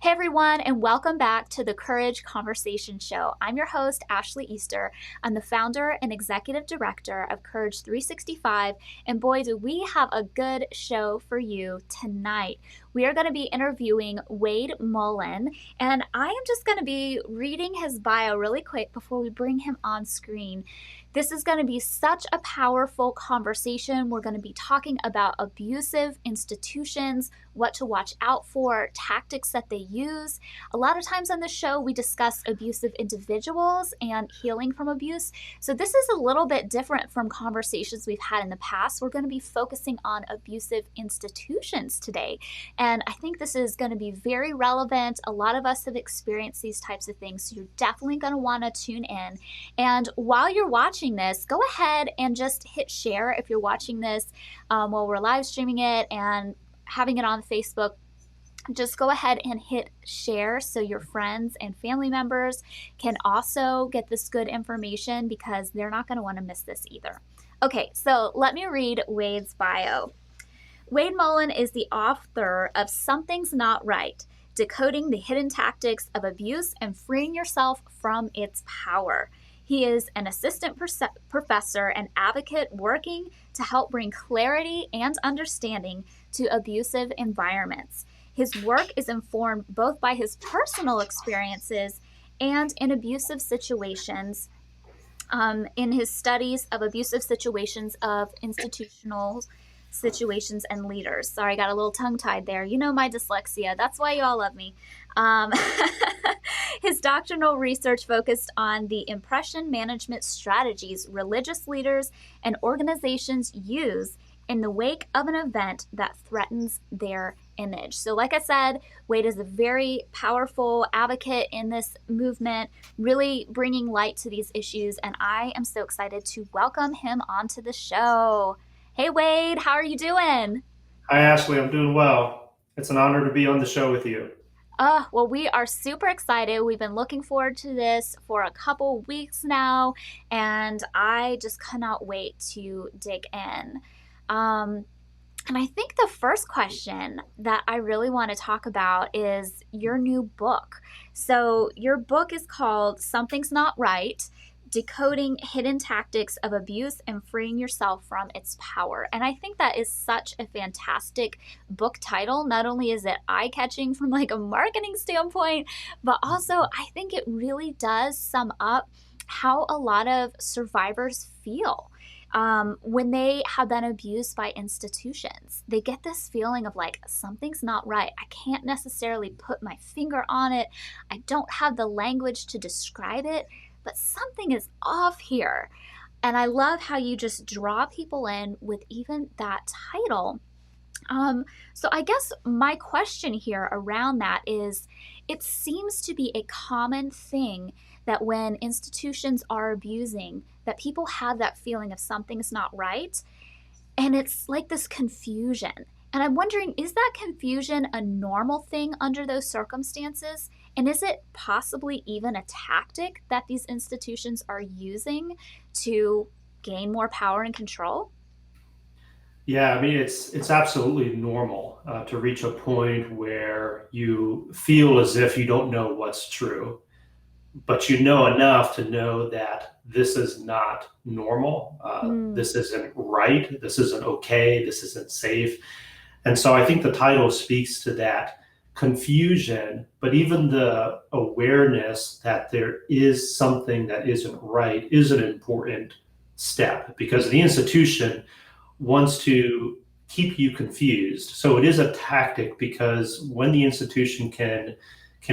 Hey everyone, and welcome back to the Courage Conversation Show. I'm your host, Ashley Easter. I'm the founder and executive director of Courage 365, and boy, do we have a good show for you tonight. We are going to be interviewing Wade Mullen, and I am just going to be reading his bio really quick before we bring him on screen. This is going to be such a powerful conversation. We're going to be talking about abusive institutions, what to watch out for, tactics that they use. A lot of times on the show, we discuss abusive individuals and healing from abuse. So this is a little bit different from conversations we've had in the past. We're going to be focusing on abusive institutions today. And I think this is going to be very relevant. A lot of us have experienced these types of things, so you're definitely going to want to tune in. And while you're watching this, go ahead and just hit share if you're watching this while we're live streaming it and having it on Facebook. Just go ahead and hit share so your friends and family members can also get this good information because they're not going to want to miss this either. Okay, so let me read Wade's bio. Wade Mullen is the author of Something's Not Right, Decoding the Hidden Tactics of Abuse and Freeing Yourself from Its Power. He is an assistant professor and advocate working to help bring clarity and understanding to abusive environments. His work is informed both by his personal experiences and in abusive situations, in his studies of abusive situations of institutional situations and leaders. Sorry, I got a little tongue-tied there. You know my dyslexia. That's why you all love me. His doctoral research focused on the impression management strategies religious leaders and organizations use in the wake of an event that threatens their image. So like I said, Wade is a very powerful advocate in this movement, really bringing light to these issues, and I am so excited to welcome him onto the show. Hey Wade, how are you doing? Hi, Ashley. I'm doing well. It's an honor to be on the show with you. Well, we are super excited. We've been looking forward to this for a couple weeks now, and I just cannot wait to dig in. Um, and I think the first question that I really want to talk about is your new book. So, your book is called Something's Not Right, Decoding Hidden Tactics of Abuse and Freeing Yourself from Its Power. And I think that is such a fantastic book title. Not only is it eye-catching from like a marketing standpoint, but also I think it really does sum up how a lot of survivors feel when they have been abused by institutions. They get this feeling of like, something's not right. I can't necessarily put my finger on it. I don't have the language to describe it, but something is off here. And I love how you just draw people in with even that title. So I guess my question here around that is, it seems to be a common thing that when institutions are abusing, that people have that feeling of something's not right. And it's like this confusion. And I'm wondering, is that confusion a normal thing under those circumstances? And is it possibly even a tactic that these institutions are using to gain more power and control? Yeah, I mean, it's absolutely normal to reach a point where you feel as if you don't know what's true, but you know enough to know that this is not normal. Mm, This isn't right. This isn't okay. This isn't safe. And so I think the title speaks to that confusion, but even the awareness that there is something that isn't right is an important step because the institution wants to keep you confused. So it is a tactic because when the institution can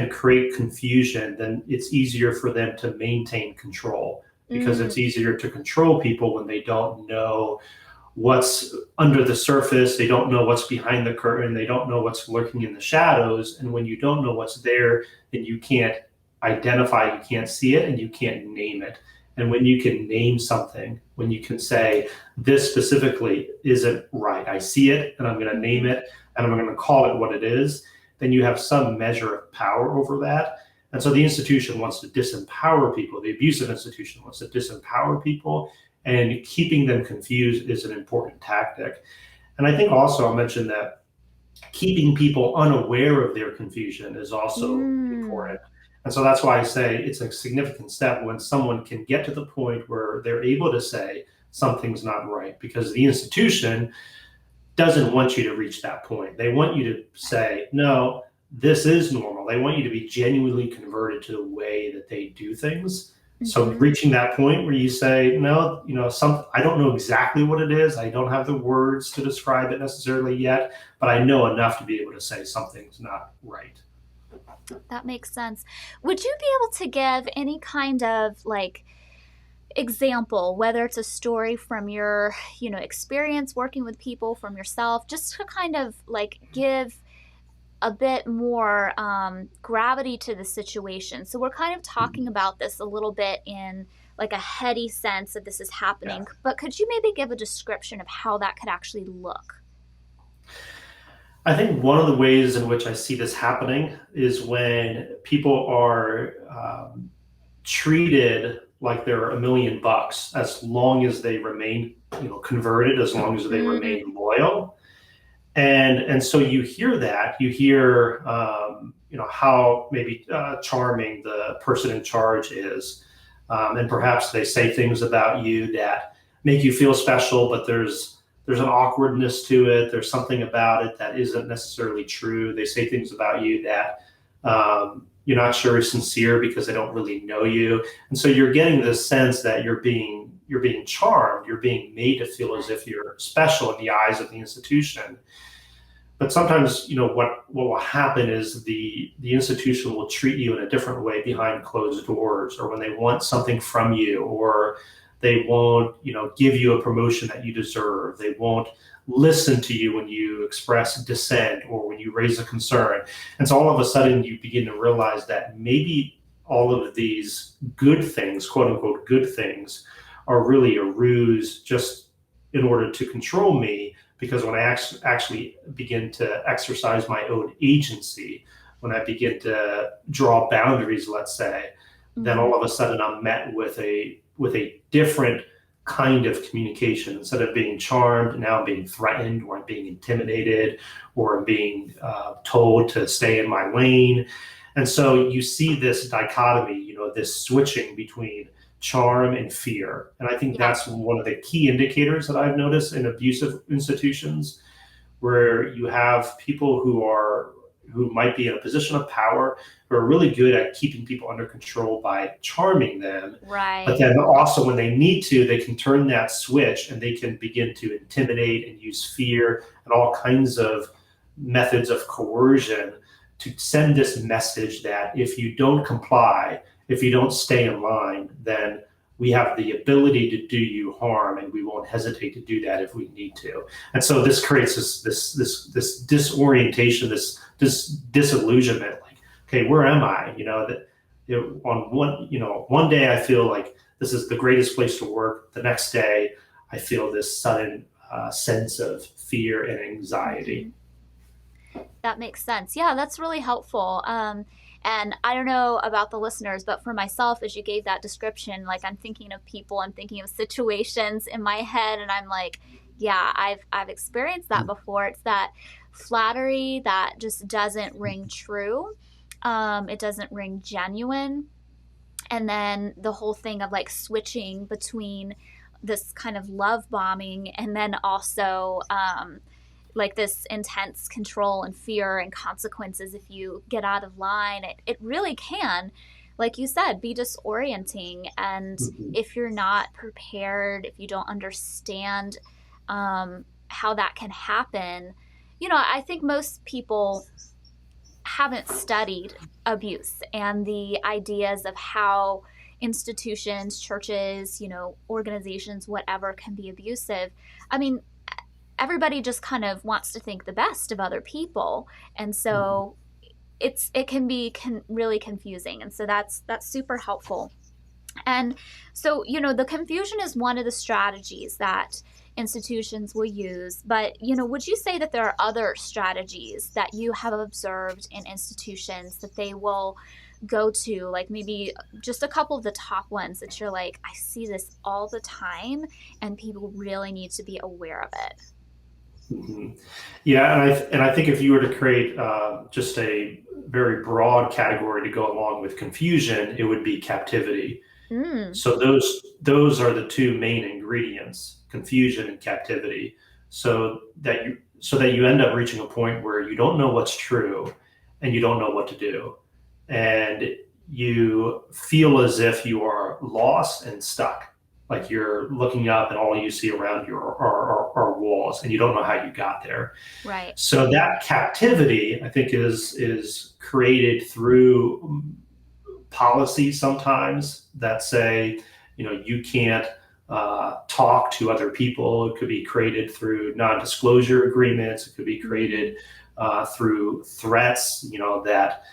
create confusion, then it's easier for them to maintain control because mm, it's easier to control people when they don't know what's under the surface. They don't know what's behind the curtain. They don't know what's lurking in the shadows. And when you don't know what's there, then you can't identify, you can't see it, and you can't name it. And when you can name something, when you can say, this specifically isn't right, I see it, and I'm going to name mhm, it, and I'm going to call it what it is, then you have some measure of power over that. And so the institution wants to disempower people. The abusive institution wants to disempower people, and keeping them confused is an important tactic. And I think also I'll mention that keeping people unaware of their confusion is also Mm. important. And so that's why I say it's a significant step when someone can get to the point where they're able to say something's not right, because the institution doesn't want you to reach that point. They want you to say, no, this is normal. They want you to be genuinely converted to the way that they do things. So Mm-hmm. reaching that point where you say, no, I don't know exactly what it is. I don't have the words to describe it necessarily yet, but I know enough to be able to say something's not right. That makes sense. Would you be able to give any kind of like example, whether it's a story from your, experience working with people, from yourself, just to kind of like give a bit more gravity to the situation? So we're kind of talking about this a little bit in like a heady sense that this is Yeah. happening, but could you maybe give a description of how that could actually look? I think one of the ways in which I see this happening is when people are treated like they're $1 million as long as they remain, converted, as long as they Mm, remain loyal. And so you hear that, you hear, how maybe charming the person in charge is. And perhaps they say things about you that make you feel special, but there's an awkwardness to it. There's something about it that isn't necessarily true. They say things about you that you're not sure is sincere because they don't really know you. And so you're getting this sense that you're being charmed, you're being made to feel as if you're special in the eyes of the institution. But sometimes, what will happen is the institution will treat you in a different way behind closed doors, or when they want something from you, or they won't, give you a promotion that you deserve. They won't listen to you when you express dissent or when you raise a concern. And so all of a sudden you begin to realize that maybe all of these good things, quote unquote good things, are really a ruse just in order to control me. Because when I actually begin to exercise my own agency, when I begin to draw boundaries, let's say, then mm-hmm. all of a sudden I'm met with a different kind of communication. Instead of being charmed, now I'm being threatened, or I'm being intimidated, or I'm being told to stay in my lane. And so you see this dichotomy, this switching between charm and fear. And I think Yeah. that's one of the key indicators that I've noticed in abusive institutions, where you have people who might be in a position of power, who are really good at keeping people under control by charming them. But Right. then also when they need to, they can turn that switch and they can begin to intimidate and use fear and all kinds of methods of coercion to send this message that if you don't comply, if you don't stay in line, then we have the ability to do you harm, and we won't hesitate to do that if we need to. And so this creates this disorientation, this disillusionment. Like, okay, where am I? On one day I feel like this is the greatest place to work. The next day I feel this sudden sense of fear and Mm-hmm. anxiety. That makes sense. Yeah, that's really helpful. And I don't know about the listeners, but for myself, as you gave that description, like I'm thinking of people, I'm thinking of situations in my head, and I'm like, yeah, I've experienced that before. It's that flattery that just doesn't ring true. It doesn't ring genuine. And then the whole thing of like switching between this kind of love bombing and then also like this intense control and fear and consequences if you get out of line. It really can, like you said, be disorienting. And Mhm. if you're not prepared, if you don't understand how that can happen, I think most people haven't studied abuse and the ideas of how institutions, churches, organizations, whatever, can be abusive. I mean, everybody just kind of wants to think the best of other people, and Mhm. so it can be really confusing, and so that's super helpful. And so, the confusion is one of the strategies that institutions will use. But, would you say that there are other strategies that you have observed in institutions that they will go to, like maybe just a couple of the top ones that you're like, I see this all the time and people really need to be aware of it? hmm Yeah, and I think if you were to create just a very broad category to go along with confusion, it would be captivity. Mm, So those are the two main ingredients, confusion and captivity. So that you end up reaching a point where you don't know what's true and you don't know what to do. And you feel as if you are lost and stuck. Like you're looking up and all you see around you are walls and you don't know how you got there. right. So that captivity, I think, is created through policies sometimes that say, you can't talk to other people. It could be created through non-disclosure agreements. It could be Mm, created through threats. That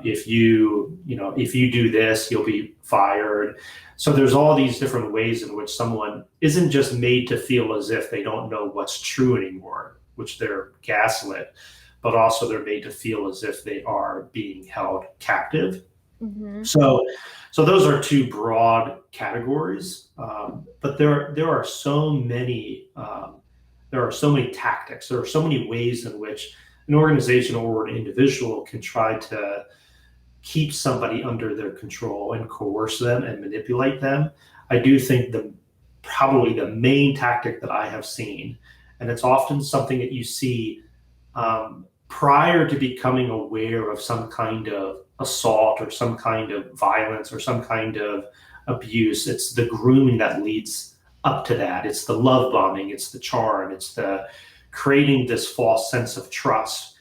if you do this, you'll be fired. So there's all these different ways in which someone isn't just made to feel as if they don't know what's true anymore, which they're gaslit, but also they're made to feel as if they are being held captive. hmm So those are two broad categories, but there are so many tactics. There are so many ways in which an organization or an individual can try to keep somebody under their control and coerce them and manipulate them. I do think probably the main tactic that I have seen, and it's often something that you see prior to becoming aware of some kind of assault or some kind of violence or some kind of abuse. It's the grooming that leads up to that. It's the love bombing. It's the charm. It's the creating this false sense of trust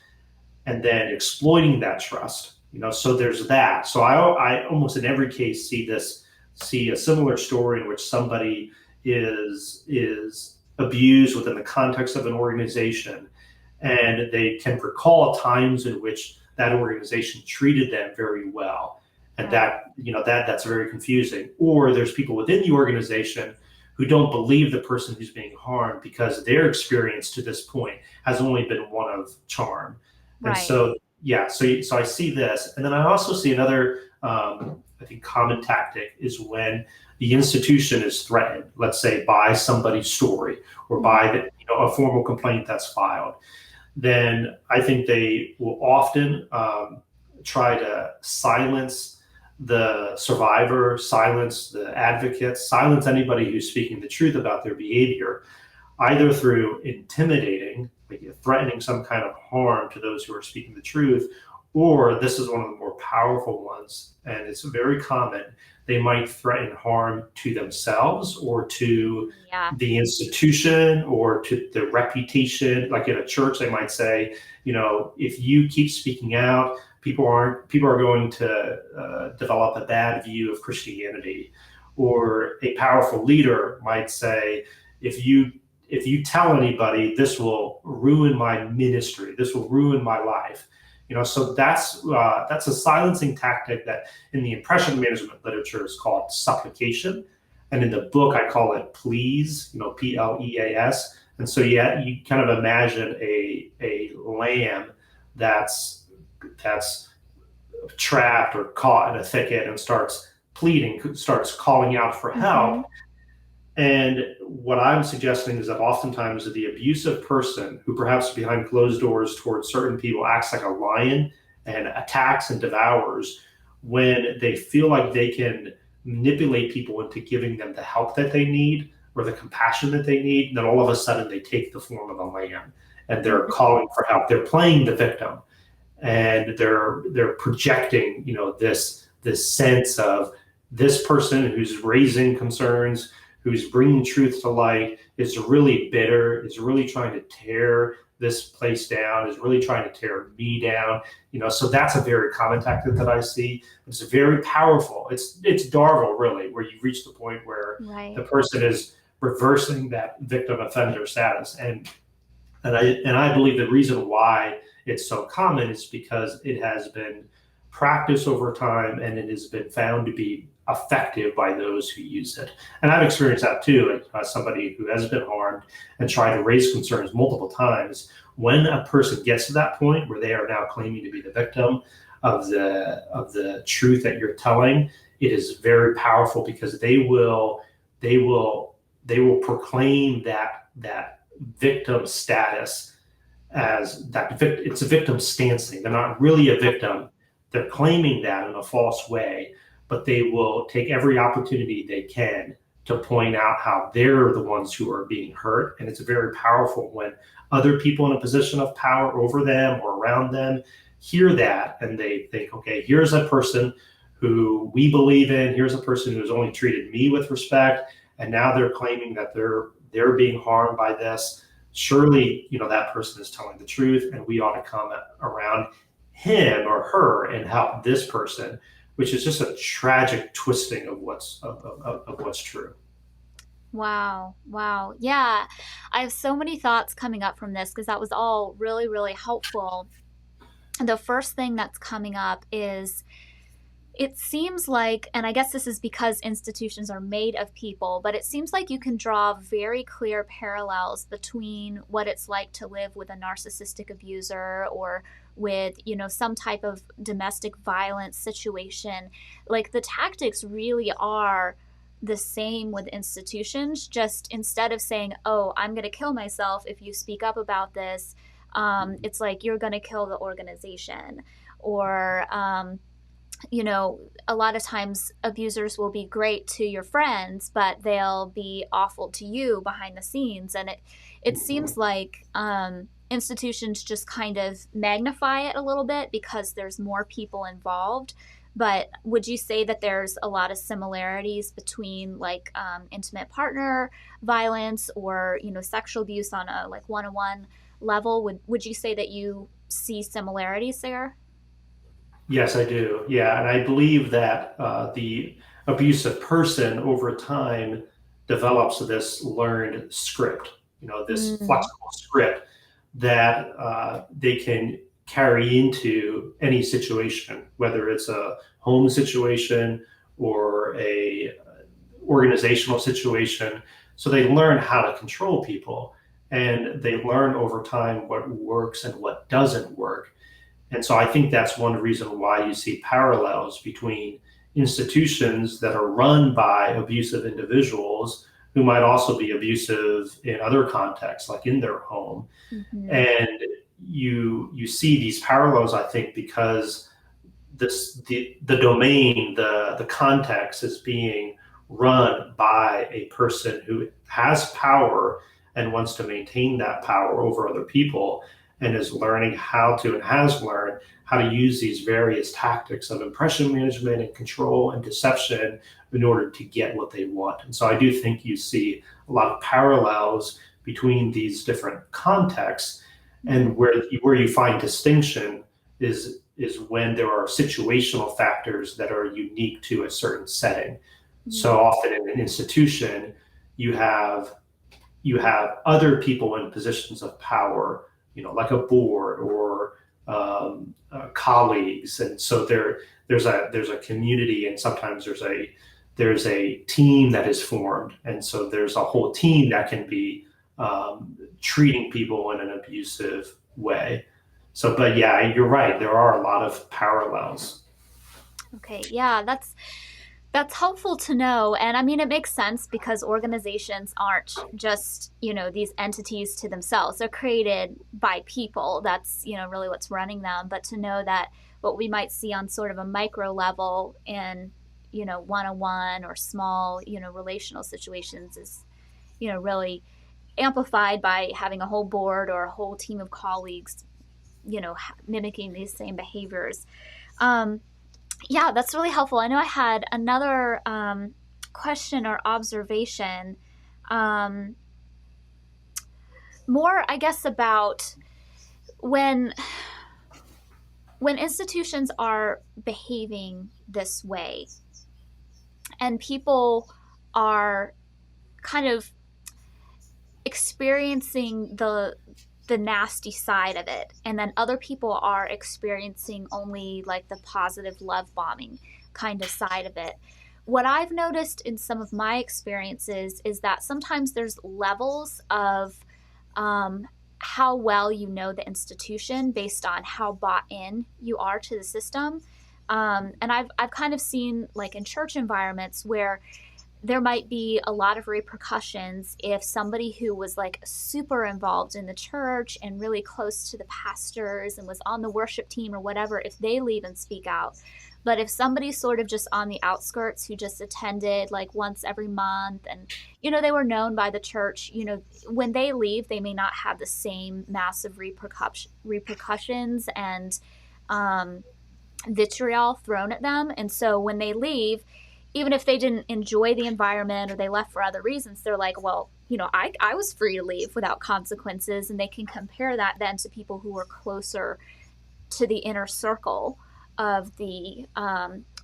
and then exploiting that trust. So there's that. So I almost in every case see a similar story in which somebody is abused within the context of an organization, and they can recall times in which that organization treated them very well, and Right. that's very confusing. Or there's people within the organization who don't believe the person who's being harmed because their experience to this point has only been one of charm. And Right. so, yeah, so I see this, and then I also see another, I think, common tactic is when the institution is threatened, let's say by somebody's story or hmm by a formal complaint that's filed. Then I think they will often try to silence the survivor, silence the advocates, silence anybody who's speaking the truth about their behavior, either through intimidating, like threatening some kind of harm to those who are speaking the truth, or this is one of the more powerful ones, and it's very common. They might threaten harm to themselves or to Yeah. the institution or to the reputation. Like in a church, they might say, if you keep speaking out, people are going to develop a bad view of Christianity. Or a powerful leader might say, if you tell anybody, this will ruin my ministry, this will ruin my life. So that's a silencing tactic that in the impression management literature is called supplication, and in the book I call it pleas, pleas. And so yeah, you kind of imagine a lamb that's trapped or caught in a thicket and starts pleading, starts calling out for help. hmm And what I'm suggesting is that oftentimes the abusive person who perhaps behind closed doors towards certain people acts like a lion and attacks and devours, when they feel like they can manipulate people into giving them the help that they need or the compassion that they need, then all of a sudden they take the form of a lamb and they're calling for help. They're playing the victim and they're projecting, this sense of this person who's raising concerns, who's bringing truth to light, is really bitter, is really trying to tear this place down, is really trying to tear me down. So that's a very common tactic that I see. It's very powerful. It's Darvel, really, where you reach the point where the Right. person is reversing that victim offender status. And I believe the reason why it's so common is because it has been practiced over time and it has been found to be effective by those who use it. And I've experienced that too, as somebody who has been harmed and tried to raise concerns multiple times. When a person gets to that point where they are now claiming to be the victim of the truth that you're telling, it is very powerful because they will proclaim that victim status as that it's a victim stancing. They're not really a victim. They're claiming that in a false way, but they will take every opportunity they can to point out how they're the ones who are being hurt. And it's very powerful when other people in a position of power over them or around them hear that and they think, okay, here's a person who we believe in, here's a person who's only treated me with respect, and now they're claiming that they're being harmed by this. Surely, that person is telling the truth, and we ought to come around him or her and help this person, which is just a tragic twisting of what's true. Wow. Wow. Yeah. I have so many thoughts coming up from this because that was all really, really helpful. The first thing that's coming up is it seems like, and I guess this is because institutions are made of people, but it seems like you can draw very clear parallels between what it's like to live with a narcissistic abuser or with, some type of domestic violence situation. Like the tactics really are the same with institutions, just instead of saying, oh, I'm going to kill myself if you speak up about this, it's like you're going to kill the organization. Or, a lot of times abusers will be great to your friends, but they'll be awful to you behind the scenes. And it seems like institutions just kind of magnify it a little bit because there's more people involved. But would you say that there's a lot of similarities between like intimate partner violence or, sexual abuse on a like one-on-one level? Would you say that you see similarities there? Yes, I do. Yeah, and I believe that the abusive person over time develops this learned script, this Mm, flexible script that they can carry into any situation, whether it's a home situation or a organizational situation. So they learn how to control people, and they learn over time what works and what doesn't work. And so I think that's one reason why you see parallels between institutions that are run by abusive individuals who might also be abusive in other contexts, like in their home. mhm, And you see these parallels, I think, because the domain, the context is being run by a person who has power and wants to maintain that power over other people and is learning how to and has learned how to use these various tactics of impression management and control and deception in order to get what they want. And so I do think you see a lot of parallels between these different contexts, and mhm, where you find distinction is when there are situational factors that are unique to a certain setting. So mm, often in an institution, you have you have other people in positions of power, like a board or colleagues, and so there's a community, and sometimes there's a team that is formed, and so there's a whole team that can be treating people in an abusive way. So, but yeah, you're right. There are a lot of parallels. okay, yeah, that's helpful to know. And I mean, it makes sense because organizations aren't just, these entities to themselves. They're created by people. That's, really what's running them. But to know that what we might see on sort of a micro level in, one-on-one or small, relational situations is, really amplified by having a whole board or a whole team of colleagues, mimicking these same behaviors. Um, yeah, that's really helpful. I know I had another question or observation, um, more, I guess, about when when institutions are behaving this way and people are kind of experiencing the nasty side of it, and then other people are experiencing only like the positive love bombing kind of side of it. What I've noticed in some of my experiences is that sometimes there's levels of um, how well you know the institution based on how bought in you are to the system. And I've kind of seen like in church environments where there might be a lot of repercussions if somebody who was like super involved in the church and really close to the pastors and was on the worship team or whatever, if they leave and speak out. But if somebody's sort of just on the outskirts who just attended like once every month and, they were known by the church, when they leave, they may not have the same massive repercussions and vitriol thrown at them. And so when they leave, even if they didn't enjoy the environment or they left for other reasons, they're like, well, I was free to leave without consequences. And they can compare that then to people who were closer to the inner circle of the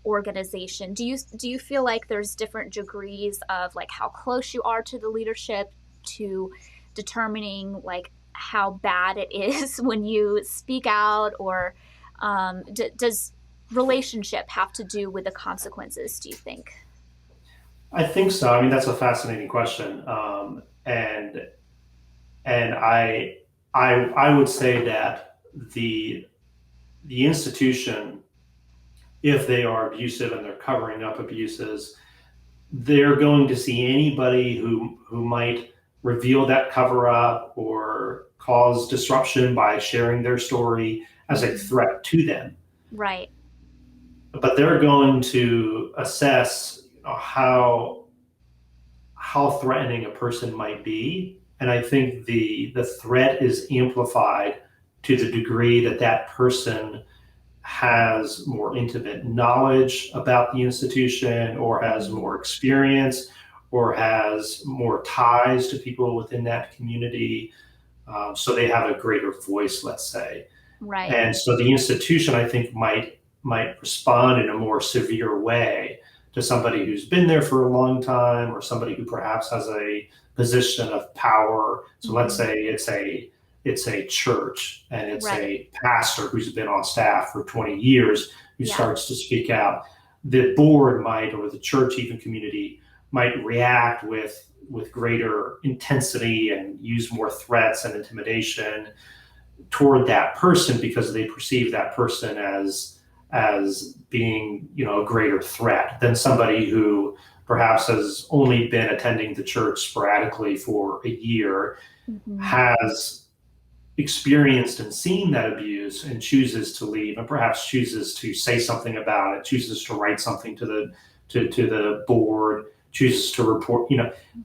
organization. Do you feel like there's different degrees of like how close you are to the leadership to determining like how bad it is when you speak out, or does relationship have to do with the consequences, do you think? I think so. I mean, that's a fascinating question, and I would say that the institution, if they are abusive and they're covering up abuses, they're going to see anybody who might reveal that cover up or cause disruption by sharing their story as a threat to them. Right. But they're going to assess how threatening a person might be, and I think the threat is amplified to the degree that that person has more intimate knowledge about the institution, or has more experience, or has more ties to people within that community. So they have a greater voice, let's say. Right. And so the institution, I think, might respond in a more severe way to somebody who's been there for a long time, or somebody who perhaps has a position of power. So let's say it's a church and it's a pastor who's been on staff for 20 years who starts to speak out. The board might, or the church even community might react with greater intensity and use more threats and intimidation toward that person, because they perceive that person as being, a greater threat than somebody who perhaps has only been attending the church sporadically for a year, has experienced and seen that abuse and chooses to leave, and perhaps chooses to say something about it, chooses to write something to the board, chooses to report.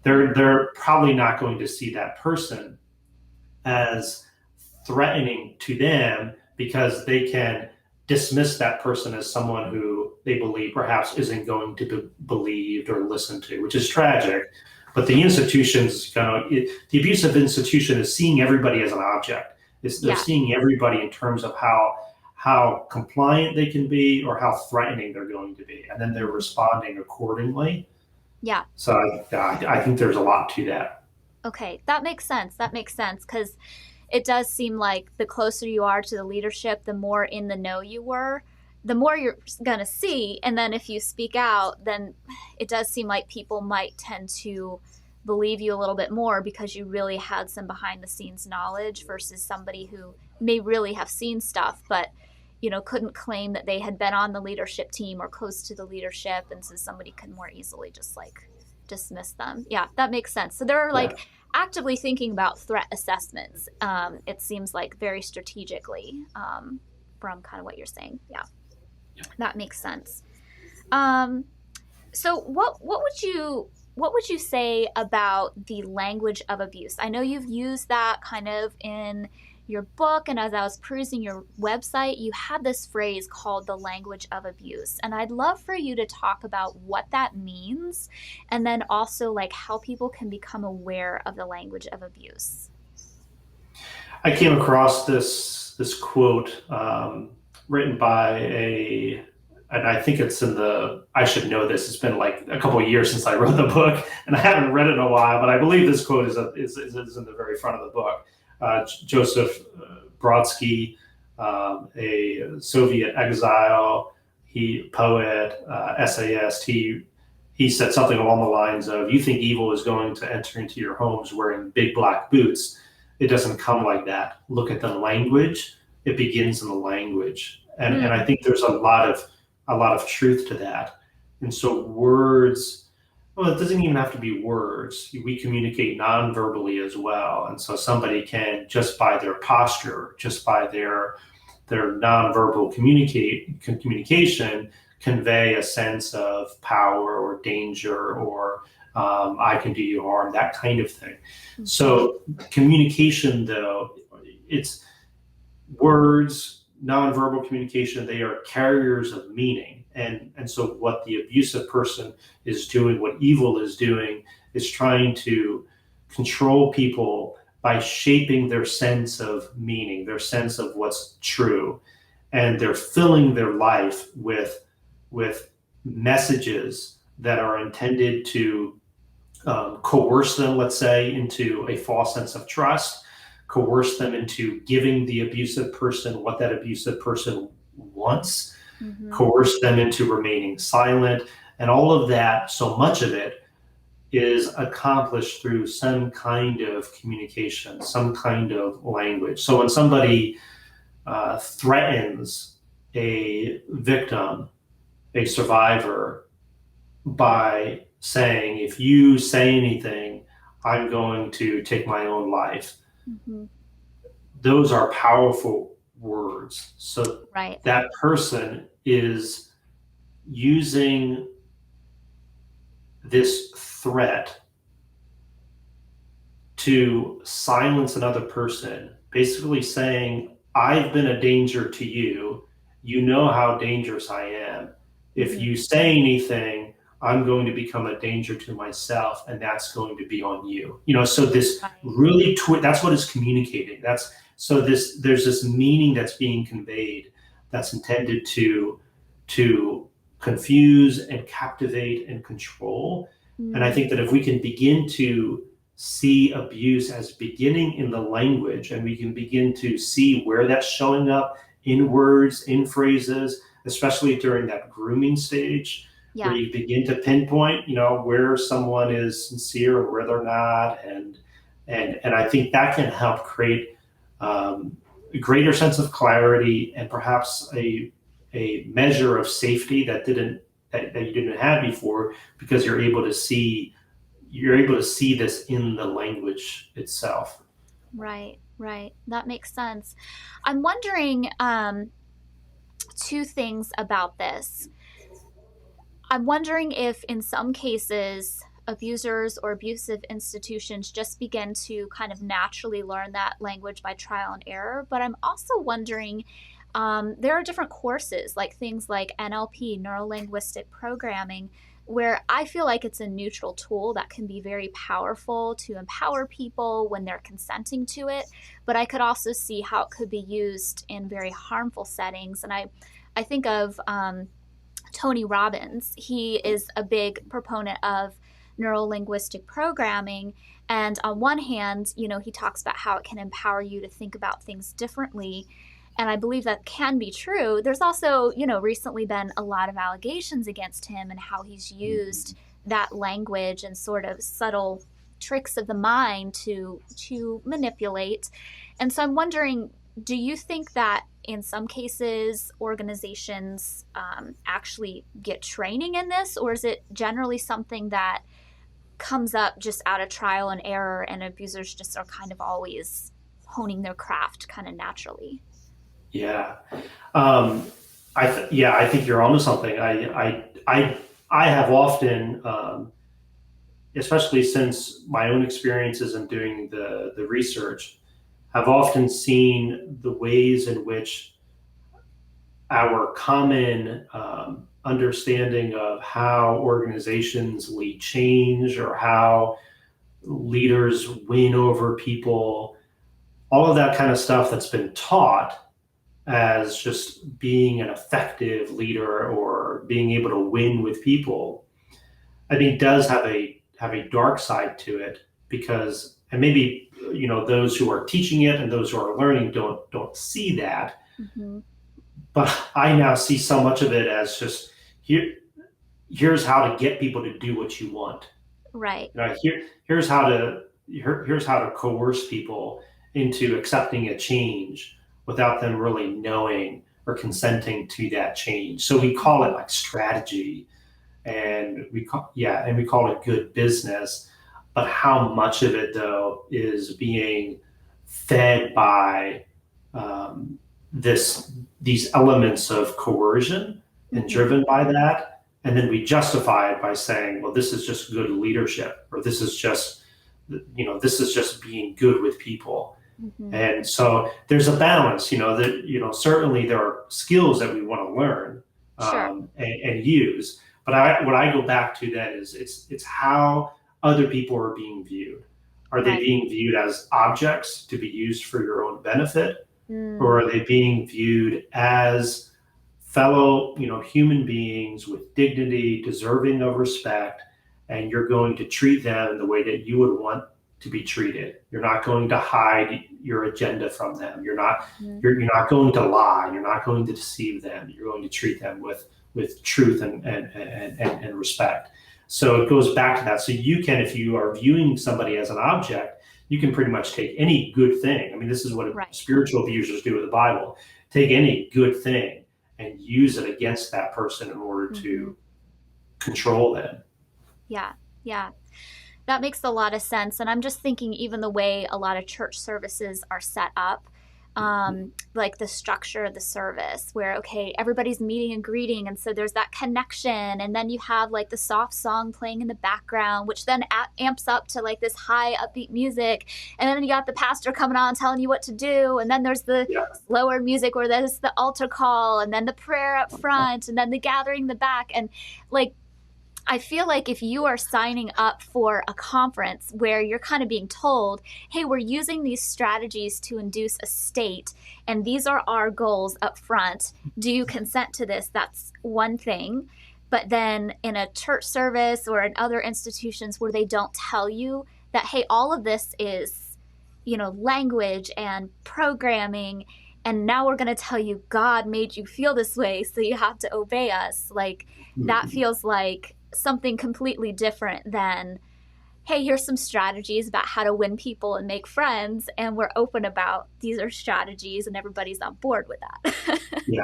They're probably not going to see that person as threatening to them, because they can dismiss that person as someone who they believe perhaps isn't going to be believed or listened to, which is tragic. But the the abusive institution is seeing everybody as an object. They're seeing everybody in terms of how compliant they can be or how threatening they're going to be, and then they're responding accordingly. Yeah. So I think there's a lot to that. Okay, that makes sense. Because it does seem like the closer you are to the leadership, the more in the know you were, the more you're going to see. And then if you speak out, then it does seem like people might tend to believe you a little bit more because you really had some behind the scenes knowledge, versus somebody who may really have seen stuff, but couldn't claim that they had been on the leadership team or close to the leadership. And so somebody could more easily just like dismiss them. Yeah, that makes sense. So they're like actively thinking about threat assessments. It seems like very strategically, from kind of what you're saying. Yeah. That makes sense. So what would you say about the language of abuse? I know you've used that kind of in your book, and as I was perusing your website, you had this phrase called the language of abuse. And I'd love for you to talk about what that means, and then also like how people can become aware of the language of abuse. I came across this quote written by and I think it's I should know this. It's been like a couple of years since I wrote the book, and I haven't read it in a while, but I believe this quote is in the very front of the book. Joseph Brodsky, a Soviet exile, poet, essayist, he said something along the lines of, "You think evil is going to enter into your homes wearing big black boots. It doesn't come like that. Look at the language. It begins in the language." And I think there's a lot of truth to that. And so words Well, it doesn't even have to be words. We communicate non-verbally as well. And so somebody can, just by their posture, just by their nonverbal communication, convey a sense of power or danger or I can do you harm, that kind of thing. Mm-hmm. So communication, though, it's words, nonverbal communication, they are carriers of meaning. And so what the abusive person is doing, what evil is doing, is trying to control people by shaping their sense of meaning, their sense of what's true. And they're filling their life with messages that are intended to coerce them, let's say, into a false sense of trust, coerce them into giving the abusive person what that abusive person wants, coerce them into remaining silent. And all of that, so much of it, is accomplished through some kind of communication, some kind of language. So when somebody threatens a victim, a survivor, by saying, if you say anything, I'm going to take my own life. Those are powerful words. So that person is using this threat to silence another person, basically saying, I've been a danger to you. You know how dangerous I am. If you say anything, I'm going to become a danger to myself, and that's going to be on you. So this really, that's what is communicating. There's this meaning that's being conveyed that's intended to confuse and captivate and control. And I think that if we can begin to see abuse as beginning in the language, and we can begin to see where that's showing up in words, in phrases, especially during that grooming stage, where you begin to pinpoint, where someone is sincere and where they're not, and I think that can help create a greater sense of clarity and perhaps a measure of safety that you didn't have before, because you're able to see this in the language itself. Right. That makes sense. I'm wondering two things about this. I'm wondering if in some cases abusers or abusive institutions just begin to kind of naturally learn that language by trial and error. But I'm also wondering, there are different courses, like things like NLP, Neurolinguistic programming, where I feel like it's a neutral tool that can be very powerful to empower people when they're consenting to it. But I could also see how it could be used in very harmful settings. And I think of Tony Robbins. He is a big proponent of neurolinguistic programming. And on one hand, he talks about how it can empower you to think about things differently. And I believe that can be true. There's also, recently been a lot of allegations against him and how he's used that language and sort of subtle tricks of the mind to manipulate. And so I'm wondering, do you think that in some cases organizations actually get training in this, or is it generally something that comes up just out of trial and error, and abusers just are kind of always honing their craft kind of naturally? Yeah. I think you're onto something. I have often, especially since my own experiences in doing the research, have often seen the ways in which our common understanding of how organizations lead change, or how leaders win over people, all of that kind of stuff that's been taught as just being an effective leader or being able to win with people, I think does have a dark side to it, because, and maybe those who are teaching it and those who are learning don't see that. But I now see so much of it as just here's how to get people to do what you want. Right. Here's how to coerce people into accepting a change without them really knowing or consenting to that change. So we call it like strategy. and we call it good business. But how much of it, though, is being fed by these elements of coercion and driven by that, and then we justify it by saying, well, this is just good leadership, or this is just being good with people. And so there's a balance, that certainly there are skills that we want to learn and use. But what I go back to then is it's how other people are being viewed. Are they being viewed as objects to be used for your own benefit? Or are they being viewed as fellow, human beings with dignity, deserving of respect, and you're going to treat them the way that you would want to be treated? You're not going to hide your agenda from them. You're not going to lie. You're not going to deceive them. You're going to treat them with truth and respect. So it goes back to that. So you can, if you are viewing somebody as an object, you can pretty much take any good thing. I mean, this is what spiritual abusers do with the Bible. Take any good thing and use it against that person in order to control them. Yeah. That makes a lot of sense. And I'm just thinking even the way a lot of church services are set up, like the structure of the service where, okay, everybody's meeting and greeting. And so there's that connection. And then you have like the soft song playing in the background, which then amps up to like this high upbeat music. And then you got the pastor coming on telling you what to do. And then there's the slower music where there's the altar call and then the prayer up front and then the gathering in the back. And like, I feel like if you are signing up for a conference where you're kind of being told, hey, we're using these strategies to induce a state, and these are our goals up front. Do you consent to this? That's one thing. But then in a church service or in other institutions where they don't tell you that, hey, all of this is, language and programming, and now we're going to tell you God made you feel this way, so you have to obey us. Like, that feels like something completely different than, hey, here's some strategies about how to win people and make friends, and we're open about these are strategies and everybody's on board with that. Yeah.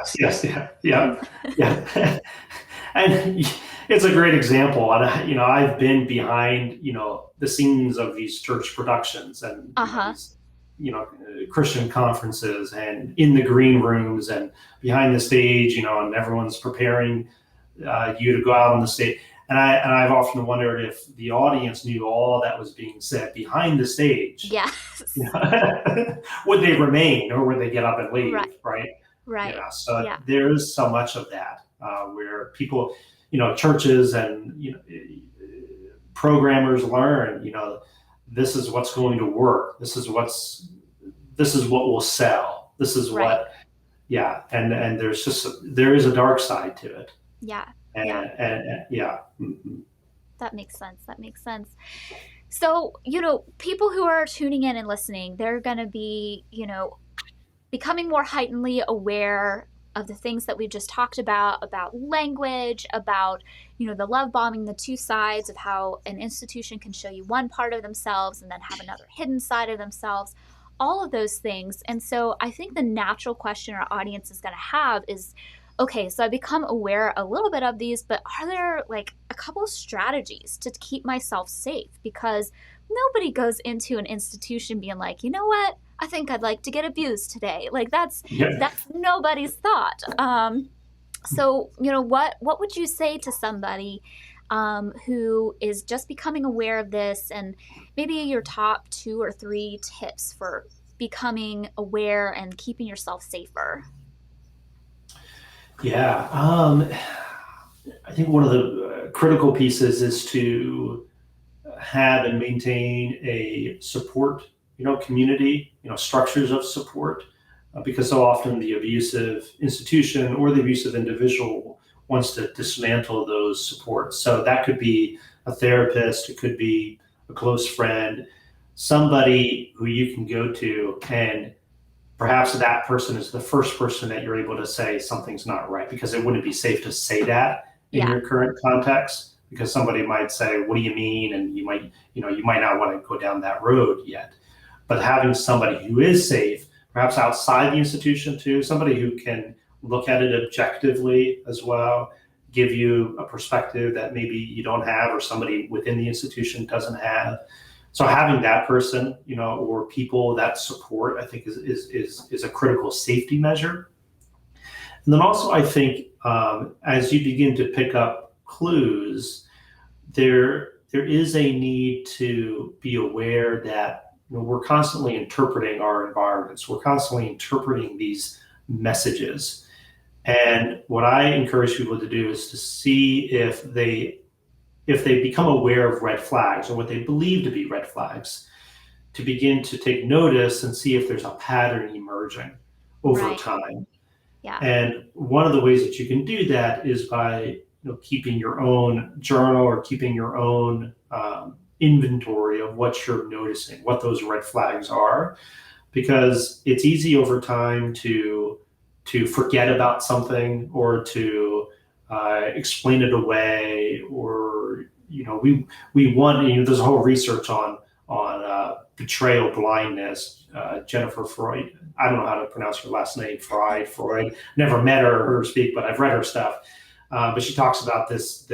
And it's a great example. And I've been behind the scenes of these church productions and Christian conferences, and in the green rooms and behind the stage, and everyone's preparing you to go out on the stage. And I've often wondered if the audience knew all that was being said behind the stage. Yes. Would they remain, or would they get up and leave? Right. Right. So there is so much of that where people, churches and programmers learn. This is what's going to work. This is what will sell. This is what. Yeah. And there is a dark side to it. Yeah. That makes sense. So, people who are tuning in and listening, they're going to be, becoming more heightenedly aware of the things that we just talked about language, about, the love bombing, the two sides of how an institution can show you one part of themselves and then have another hidden side of themselves, all of those things. And so I think the natural question our audience is going to have is, okay, so I become aware a little bit of these, but are there like a couple of strategies to keep myself safe? Because nobody goes into an institution being like, you know what? I think I'd like to get abused today. Like that's nobody's thought. So, what would you say to somebody who is just becoming aware of this, and maybe your top 2 or 3 tips for becoming aware and keeping yourself safer? Yeah, I think one of the critical pieces is to have and maintain a support, community, structures of support, because so often the abusive institution or the abusive individual wants to dismantle those supports. So that could be a therapist, it could be a close friend, somebody who you can go to, and perhaps that person is the first person that you're able to say something's not right, because it wouldn't be safe to say that in your current context, because somebody might say, what do you mean? And you might not want to go down that road yet. But having somebody who is safe, perhaps outside the institution too, somebody who can look at it objectively as well, give you a perspective that maybe you don't have or somebody within the institution doesn't have. So having that person, or people that support, I think is a critical safety measure. And then also, I think as you begin to pick up clues, there is a need to be aware that we're constantly interpreting our environments. We're constantly interpreting these messages. And what I encourage people to do is to see if they become aware of red flags or what they believe to be red flags, to begin to take notice and see if there's a pattern emerging over time. Yeah. And one of the ways that you can do that is by keeping your own journal or keeping your own inventory of what you're noticing, what those red flags are, because it's easy over time to forget about something or to explain it away, or we want there's a whole research on betrayal blindness. Jennifer Freud, I don't know how to pronounce her last name, Freud. Never met her or heard her speak, but I've read her stuff. But she talks about this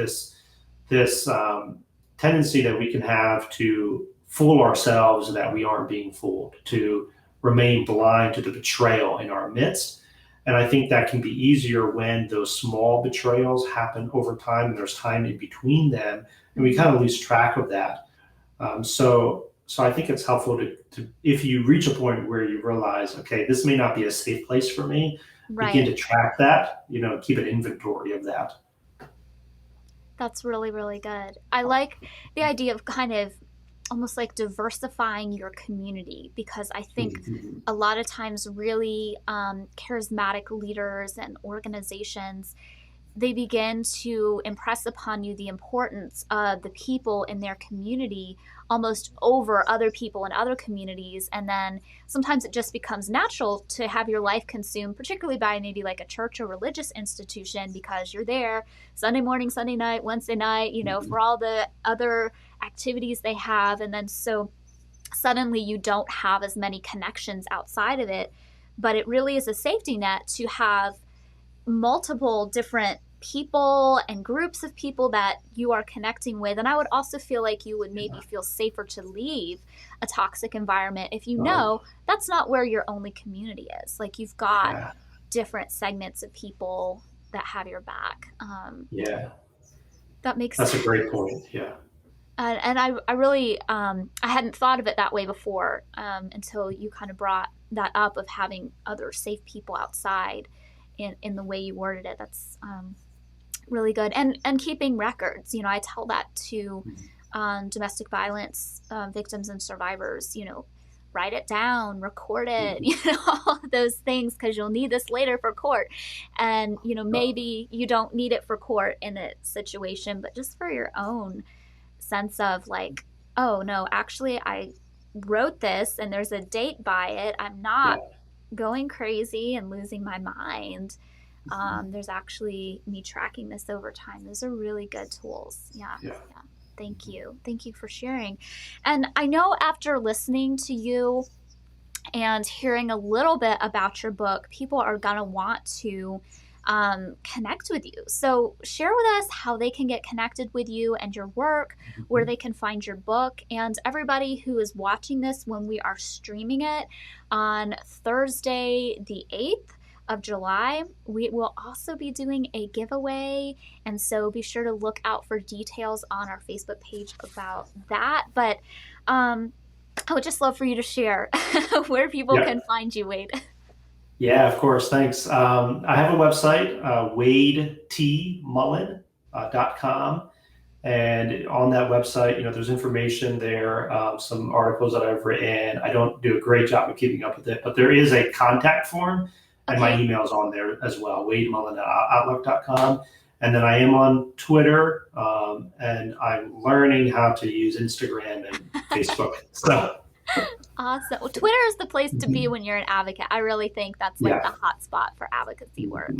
tendency that we can have to fool ourselves that we aren't being fooled, to remain blind to the betrayal in our midst. And I think that can be easier when those small betrayals happen over time and there's time in between them, and we kind of lose track of that. So I think it's helpful to if you reach a point where you realize, okay, this may not be a safe place for me, begin to track that, keep an inventory of that. That's really, really good. I like the idea of kind of almost like diversifying your community, because I think a lot of times really charismatic leaders and organizations, they begin to impress upon you the importance of the people in their community almost over other people in other communities. And then sometimes it just becomes natural to have your life consumed, particularly by maybe like a church or religious institution, because you're there Sunday morning, Sunday night, Wednesday night, for all the other activities they have. And then so suddenly you don't have as many connections outside of it. But it really is a safety net to have multiple different people and groups of people that you are connecting with. And I would also feel like you would maybe feel safer to leave a toxic environment if you know that's not where your only community is. Like you've got different segments of people that have your back. That makes sense. That's a great point. Yeah. And I really, I hadn't thought of it that way before until you kind of brought that up, of having other safe people outside in the way you worded it. That's really good. And keeping records. I tell that to domestic violence victims and survivors, write it down, record it, all of those things, because you'll need this later for court. And, maybe you don't need it for court in a situation, but just for your own sense of like, oh no, actually I wrote this and there's a date by it. I'm not going crazy and losing my mind. There's actually me tracking this over time. Those are really good tools. Yeah. Thank you for sharing. And I know after listening to you and hearing a little bit about your book, people are gonna want to connect with you. So share with us how they can get connected with you and your work, where they can find your book. And everybody who is watching this when we are streaming it on Thursday, the 8th of July, we will also be doing a giveaway. And so be sure to look out for details on our Facebook page about that. But I would just love for you to share where people can find you, Wade. Yeah, of course. Thanks. I have a website, wadetmullen.com. And on that website, there's information there, some articles that I've written. I don't do a great job of keeping up with it, but there is a contact form, and my email's on there as well, wademullen@outlook.com. And then I am on Twitter, and I'm learning how to use Instagram and Facebook. So. Awesome. Well, Twitter is the place to be when you're an advocate. I really think that's like the hot spot for advocacy work.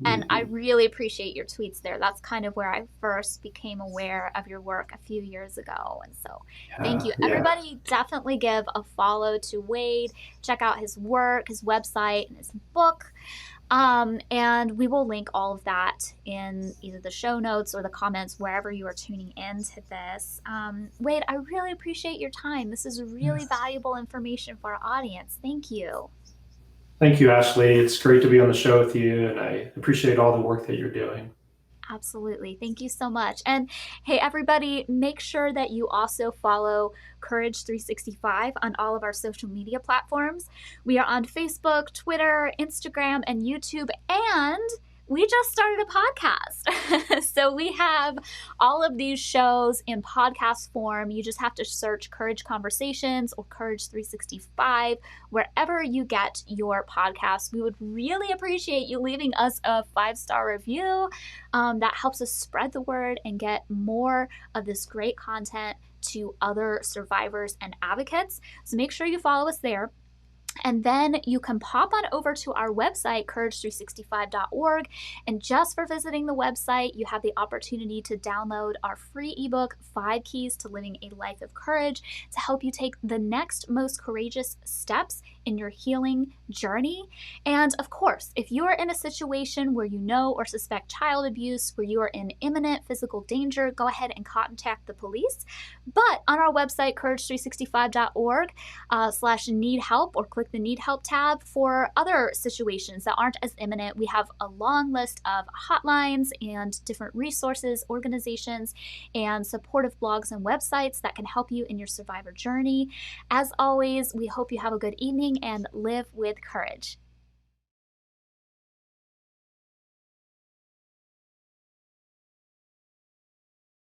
And I really appreciate your tweets there. That's kind of where I first became aware of your work a few years ago. And so thank you. Everybody definitely give a follow to Wade. Check out his work, his website, and his book. And we will link all of that in either the show notes or the comments wherever you are tuning into this. Wade, I really appreciate your time. This is really Yes. valuable information for our audience. Thank you. Thank you, Ashley. It's great to be on the show with you, and I appreciate all the work that you're doing. Absolutely. Thank you so much. And hey, everybody, make sure that you also follow Courage 365 on all of our social media platforms. We are on Facebook, Twitter, Instagram, and YouTube, and we just started a podcast. So we have all of these shows in podcast form. You just have to search Courage Conversations or Courage 365 wherever you get your podcasts. We would really appreciate you leaving us a 5-star review. That helps us spread the word and get more of this great content to other survivors and advocates. So make sure you follow us there. And then you can pop on over to our website, courage365.org. And just for visiting the website, you have the opportunity to download our free ebook, 5 Keys to Living a Life of Courage, to help you take the next most courageous steps in your healing journey. And of course, if you are in a situation where you know or suspect child abuse, where you are in imminent physical danger, go ahead and contact the police. But on our website, courage365.org, /need help, or click the need help tab for other situations that aren't as imminent. We have a long list of hotlines and different resources, organizations, and supportive blogs and websites that can help you in your survivor journey. As always, we hope you have a good evening and live with courage.